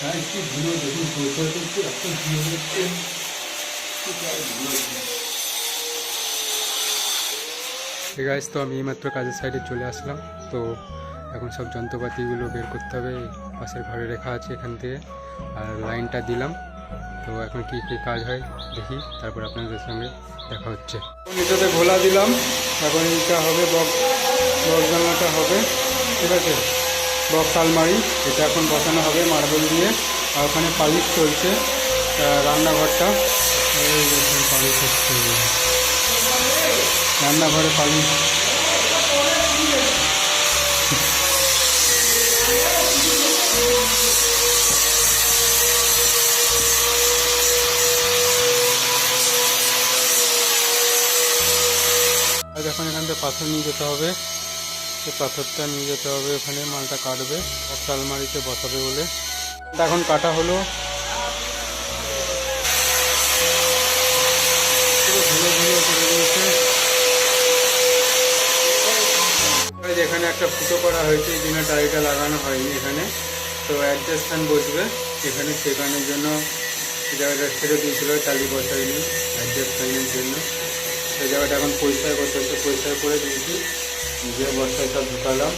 হ্যাঁ একটু ধুলো দেখুন সরষেটা একটু এত ধুলো হচ্ছে ঠিক আছে, তো আমি এইমাত্র কাজের সাইডে চলে আসলাম। তো এখন সব যন্ত্রপাতিগুলো বের করতে হবে, পাশের ঘরে রেখা আছে এখান থেকে, আর লাইনটা দিলাম। তো এখন কী কী কাজ হয় দেখি, তারপর আপনাদের সঙ্গে দেখা হচ্ছে। এটাতে ঘোলা দিলাম, এখন এইটা হবে বক্স জানলাটা হবে, ঠিক আছে। বক্স আলমারি এটা এখন বসানো হবে মার্বেল দিয়ে, আর ওখানে পালিশ চলছে। রান্নাঘরটা এই দেখুন পালিশ হচ্ছে, রান্নাঘরে পালিশ। আর এখন এখান থেকে পাথর নিয়ে যেতে হবে, সেই পাথরটা নিয়ে যেতে হবে, ওখানে মালটা কাটবে, বক্স আলমারিতে বসাবে বলে। এখন কাটা হলো, পুরো ধুলো করে দিয়েছে। এখানে একটা ফুটো করা হয়েছে, এই জন্য টাইটা লাগানো হয়নি এখানে। তো অ্যাডজাস্ট ফ্যান বসবে এখানে, সেখানের জন্য এই জায়গাটা ছেড়ে দিয়েছিল, চালি বসাইনি অ্যাডজাস্ট ফ্যানের জন্য। সেই জায়গাটা এখন পরিষ্কার করতে হচ্ছে, পরিষ্কার করে দিয়েছি, যে বস্তায় সব ঢুকালাম,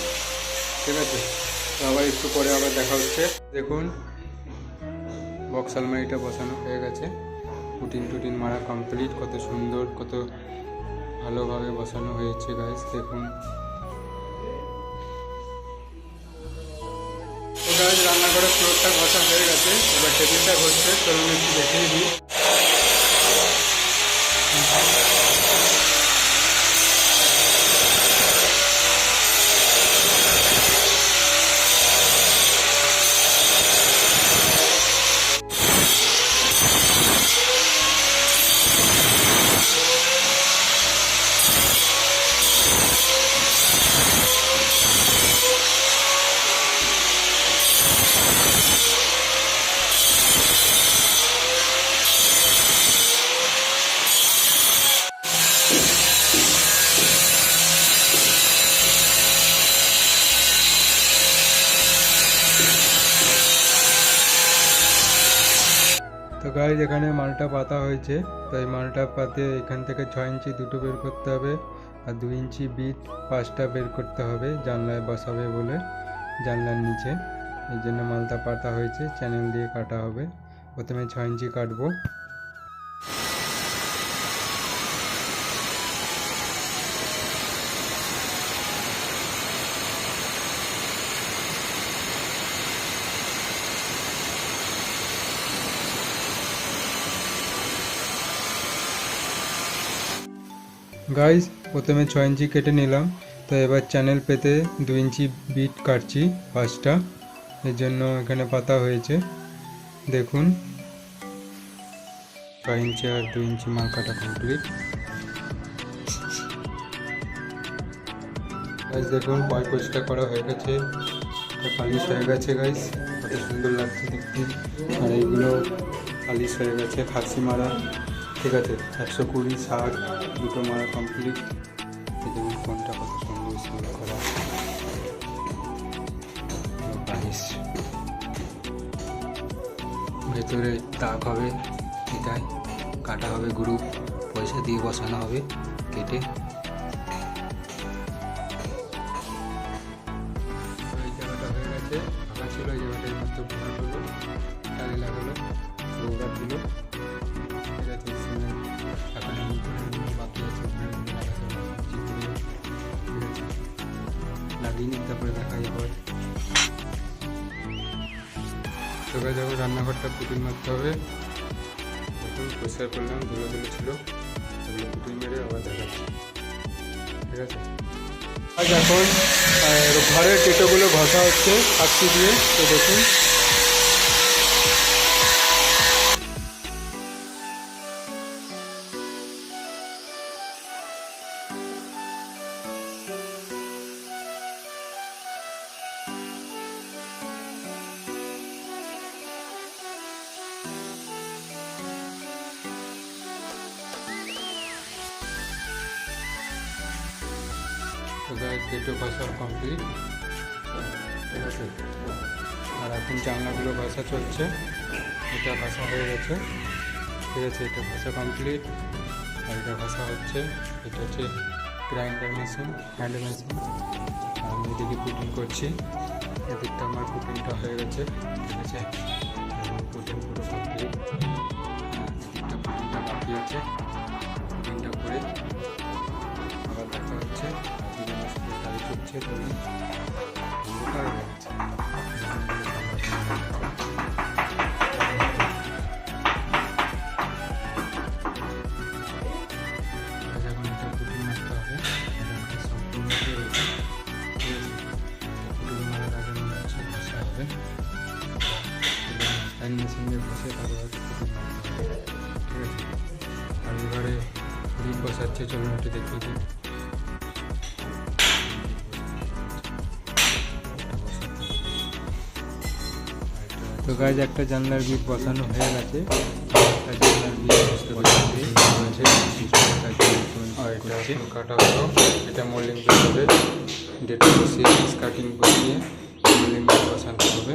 ঠিক আছে। তো আবার একটু পরে আবার দেখা হচ্ছে। দেখুন বক্স আলমারিটা বসানো হয়ে গেছে, টুটিন মারা কমপ্লিট, কত সুন্দর, কত ভালোভাবে বসানো হয়েছে গাইস দেখুন। তো গাইস রান্নাঘরের ফ্লোরটা ঘষা হয়ে গেছে, এবার টেবিলটা ঘষছে, চলুন একটু দেখিয়ে দিই। তো গাইজ এখানে মালটা পাতা হয়েছে, তো এই মালটা পাতে এখান থেকে 6 ইঞ্চি দুটো বের করতে হবে, আর 2 ইঞ্চি বিট 5টা বের করতে হবে, জানলায় বসাবে বলে, জানলার নিচে। এই জন্য মালটা পাতা হয়েছে, চ্যানেল দিয়ে কাটা হবে। প্রথমে 6 ইঞ্চি কাটবো। গাইজ প্রথমে 6 ইঞ্চি কেটে নিলাম, তো এবার চ্যানেল পেতে 2 ইঞ্চি বিট কাটছি 5টা, এর জন্য এখানে পাতা হয়েছে। দেখুন 6 ইঞ্চি আর 2 ইঞ্চি মাল কাটা কমপ্লিট। গাইজ দেখুন পরিষ্কার করা হয়ে গেছে, পালিশ হয়ে গেছে গাইজ, কত সুন্দর লাগছে দেখতে। আর এইগুলো পালিশ হয়ে গেছে, খাসি মারা, ঠিক আছে। 120 60 দুটো মারা কমপ্লিট। দেখুন কোনটা কত সুন্দর স্মেল করা পালিশ, ভেতরে দাগ হবে, এটাই কাটা হবে, গ্রুপ পয়সা দিয়ে বসানো হবে কেটে। এই জায়গাটা হয়ে গেছে, ফাঁকা ছিল, এই জায়গাটা এই মাত্র ভরা হলো, টালি লাগালো, রোগার দিল, ঠিক আছে। এখন বাকি আছে লাগিয়ে নিই, তারপরে দেখা যাবে। তবে যখন রান্নাঘরটা পুতুল মারতে হবে, এখন পরিষ্কার করলাম, ধুলো ছিল, ওগুলো পুতুল মেরে আবার দেখাচ্ছি, ঠিক আছে। আজ এখন ঘরের টেটোগুলো ঘষা হচ্ছে কাচ্চি দিয়ে, তো দেখুন। তো গাইস টেটো ঘষা কমপ্লিট, ঠিক আছে। আর এখন জানলাগুলো ঘষা চলছে, এটা ঘষা হয়ে গেছে, ঠিক আছে, এটা ঘষা কমপ্লিট। আর এটা ঘষা হচ্ছে, এটা হচ্ছে গ্রাইন্ডার মেশিন, হ্যান্ড মেশিন। আমি এদিকে পুটিং করছি, এদিকটা আমার পুটিংটা হয়ে গেছে, ঠিক আছে, পুটিং পুরো কমপ্লিট। এদিকটা পুটিংটা বাকি আছে, পুটিংটা করে আবার দেখা হচ্ছে। এদিকে মশলা টাই চলছে, তৈরি অন্ধকার হয়ে গেছে। এখন এটা পুটিং মারতে হবে, এটা সম্পূর্ণ হয়ে গেছে, ঠিক আছে। পুটিং মারার আগে মনে হচ্ছে ঘষা হবে, হ্যান্ড মেশিন দিয়ে ঘষে তারপর পুটিং মারতে হবে, ঠিক আছে। আর এবারে রিং বসাচ্ছে, চলুন একটু দেখিয়ে দিই। তো গাইজ একটা জানলার বিট বসানো হয়ে গেছে, একটা জানলার বিট আর এটা কাটা হলো, এটা মোল্ডিং হবে, ডেটা বসিয়ে কাটিং বসিয়ে মোল্ডিং বসাতে হবে।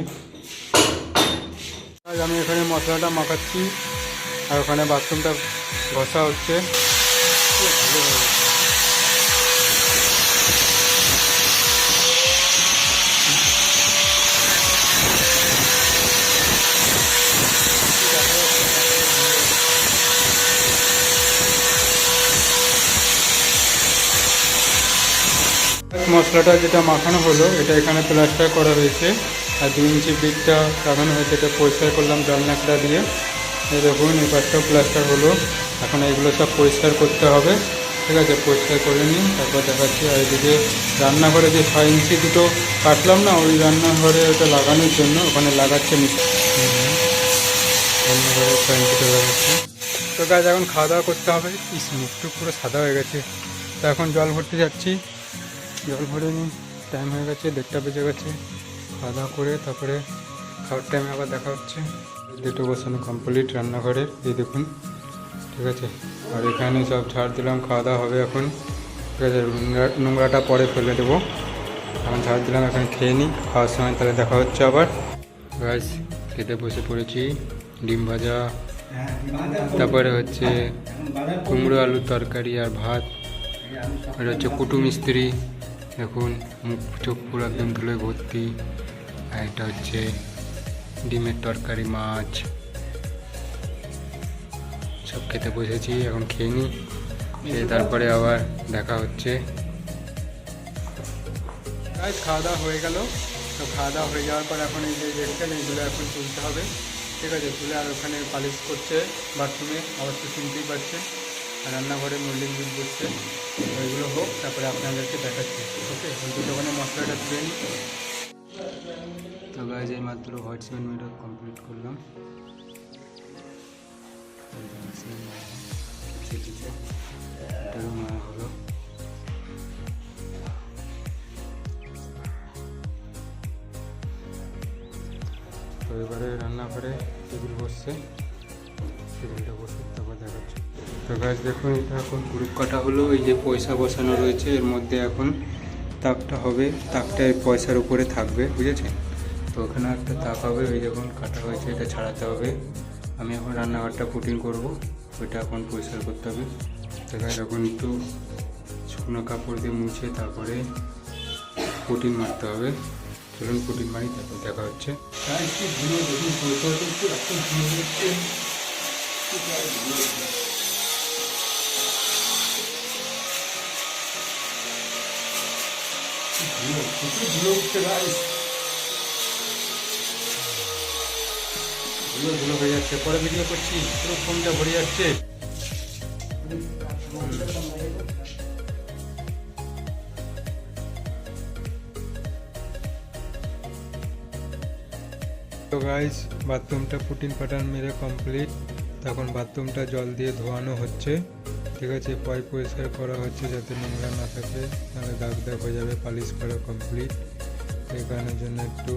আজ আমি এখানে মশলাটা মাখাচ্ছি, আর ওখানে বাথরুমটা ঘষা হচ্ছে। ভালো হয়ে গেছে। মশলাটা যেটা মাখানো হলো, এটা এখানে প্লাস্টার করা হয়েছে, আর 2 ইঞ্চি ব্রিকটা লাগানো হয়েছে, এটা পরিষ্কার করলাম জল ন্যাকড়া দিয়ে। এই দেখুন এই পাশটাও প্লাস্টার হলো, এখন এগুলো সব পরিষ্কার করতে হবে, ঠিক আছে। পরিষ্কার করে নিই, তারপর দেখাচ্ছি। আর এদিকে রান্নাঘরে যে 6 ইঞ্চি দুটো কাটলাম না, ওই রান্নাঘরে ওটা লাগানোর জন্য ওখানে লাগাচ্ছে রান্নাঘরে 6 ইঞ্চিটা লাগাচ্ছে। তো গাছ এখন খাওয়া দাওয়া করতে হবে। মুখটু পুরো সাদা হয়ে গেছে, তো এখন জল ভরতে যাচ্ছি, জল ভরে নিই, টাইম হয়ে গেছে, 1:30 বেজে গেছে। খাওয়া দাওয়া করে তারপরে খাওয়ার টাইমে আবার দেখা হচ্ছে। দুটো বসানো কমপ্লিট রান্নাঘরের, এই দেখুন, ঠিক আছে। আর এখানে সব ঝাড় দিলাম, খাওয়া দাওয়া হবে এখন, ঠিক আছে। নোংরাটা পরে ফেলে দেবো, এখন ঝাড় দিলাম, এখন খেয়ে নিই, খাওয়ার সময় তাহলে দেখা হচ্ছে আবার। গাছ খেতে বসে পড়েছি, ডিম ভাজা, তারপরে হচ্ছে কুমড়ো আলুর তরকারি আর ভাত। এটা হচ্ছে কুটু মিস্ত্রি, দেখুন মুখ চোখ পুরো একদম ধুলোয় ভর্তি। আর এটা হচ্ছে ডিমের তরকারি, মাছ, সব খেতে বসেছি, এখন খেয়ে নিই, খেয়ে তারপরে আবার দেখা হচ্ছে। খাওয়া দাওয়া হয়ে গেল, তো খাওয়া দাওয়া হয়ে যাওয়ার পর এখন এই যে দেখছেন এইগুলো এখন তুলতে হবে, ঠিক আছে। তুলে আর ওখানে পালিশ করছে বাথরুমে, আবার তো শুনতেই পাচ্ছেন। আর রান্নাঘরে মোল্ডিং বিল বসছে, ওইগুলো হোক, তারপরে আপনাদেরকে দেখাচ্ছি, ওকে। দুটো ওখানে মশলাটা তুলে নিই। তো গাইজ এই মাত্র হোয়াইট সিমেন্ট মেয়েটা কমপ্লিট করলাম, এটারও মায়া হলো। তো এবারে রান্নাঘরে টেবিল বসছে, টেবিলটা বসে তারপর দেখাচ্ছি। তো গাছ দেখুন, এটা এখন গ্রুপ কাটা হলো, এই যে পয়সা বসানো রয়েছে এর মধ্যে এখন তাকটা হবে, তাকটা এই পয়সার উপরে থাকবে, বুঝেছেন। তো ওখানে একটা তাক হবে, ওই যখন কাটা হয়েছে এটা ছাড়াতে হবে। আমি এখন রান্নাঘরটা পুটিং করব, ওইটা এখন পরিষ্কার করতে হবে। তো গাছ এখন একটু শুকনো কাপড় দিয়ে মুছে তারপরে পুটিং মারতে হবে। চলুন পুটিং মারি, তারপর দেখা হচ্ছে। ধুলো উঠছে গাইস, ধুলো ধুলো হয়ে যাচ্ছে, পরে ভিডিও করছি, পুরো ফোনটা ভরে যাচ্ছে। তো গাইস বাথরুমটা পুটিং প্যাটার্ন মেরে কমপ্লিট, তখন বাথরুমটা জল দিয়ে ধোয়ানো হচ্ছে, ঠিক আছে। পাইপ পরিষ্কার করা হচ্ছে যাতে নোংরা না থাকে, নাহলে দাগ দাগ হয়ে যাবে। পালিশ করা কমপ্লিট, এই কারণের জন্য একটু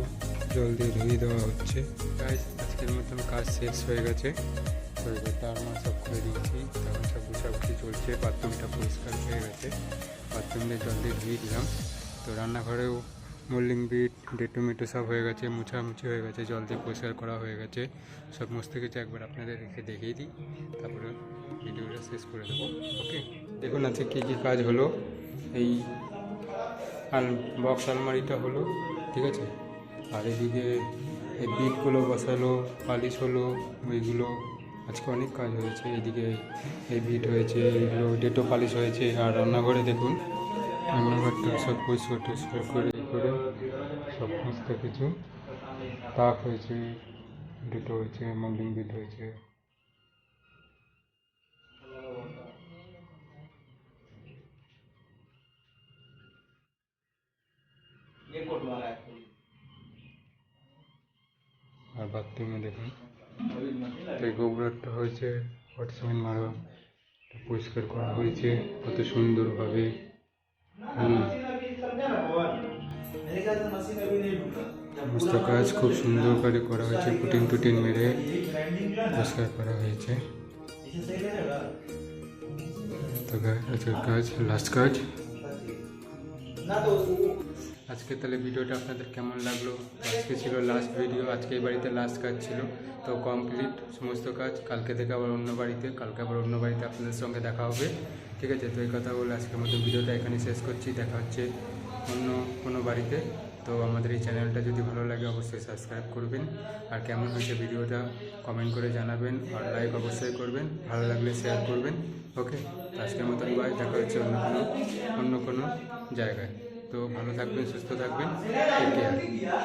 জল দিয়ে ধুয়ে দেওয়া হচ্ছে। গাইস আজকের মতন কাজ শেষ হয়ে গেছে, তো এবার টারমা সব করে দিয়েছি, তখন সব গুছাগুছি চলছে। বাথরুমটা পরিষ্কার হয়ে গেছে, বাথরুম দিয়ে জল দিয়ে ধুয়ে দিলাম। তো রান্নাঘরেও মোল্ডিং বিট টমেটো সব হয়ে গেছে, মুছামুছি হয়ে গেছে, জল দিয়ে পরিষ্কার করা হয়ে গেছে। সমস্ত কিছু একবার আপনাদের রেখে দেখিয়ে দিই, তারপরে ভিডিওটা শেষ করে দেবো। ওকে, দেখুন আজকে কী কী কাজ হলো। এই বক্স আলমারিটা হলো, ঠিক আছে। আর এদিকে এই বিটগুলো বসালো, পালিশ হলো, ওইগুলো আজকে অনেক কাজ হয়েছে। এদিকে এই বিট হয়েছে, এইগুলো ডেটো পালিশ হয়েছে। আর রান্নাঘরে দেখুন, রান্নাঘরটা সব পরিষ্কার টরিষ্কার করে সমস্ত কিছু তাক হয়েছে, ডেটো হয়েছে, মোল্ডিং বিট হয়েছে। আর বাথরুমে দেখুন এই গোবরটা হয়েছে, সিমেন্ট মারা, পরিষ্কার করা হয়েছে কত সুন্দরভাবে। সমস্ত কাজ খুব সুন্দর করে করা হয়েছে, পুটিন টুটিন মেরে পরিষ্কার করা হয়েছে। তো আজকের কাজ লাস্ট কাজ। আজকে তাহলে ভিডিওটা আপনাদের কেমন লাগলো? আজকে ছিল লাস্ট ভিডিও, আজকে এই বাড়িতে লাস্ট কাজ ছিল। তো কমপ্লিট সমস্ত কাজ। কালকে থেকে আবার অন্য বাড়িতে, আপনাদের সঙ্গে দেখা হবে, ঠিক আছে। তো এই কথা বলে আজকের মতো ভিডিওটা এখানে শেষ করছি। দেখা হচ্ছে অন্য কোনো বাড়িতে। তো আমাদের এই চ্যানেলটা যদি ভালো লাগে অবশ্যই সাবস্ক্রাইব করবেন। আর কেমন হয়েছে ভিডিওটা কমেন্ট করে জানাবেন, আর লাইক অবশ্যই করবেন, ভালো লাগলে শেয়ার করবেন। ওকে, আজকের মতন বাই, দেখা হচ্ছে অন্য কোনো জায়গায়। তো ভালো থাকবেন, সুস্থ থাকবেন, টেক কেয়ার।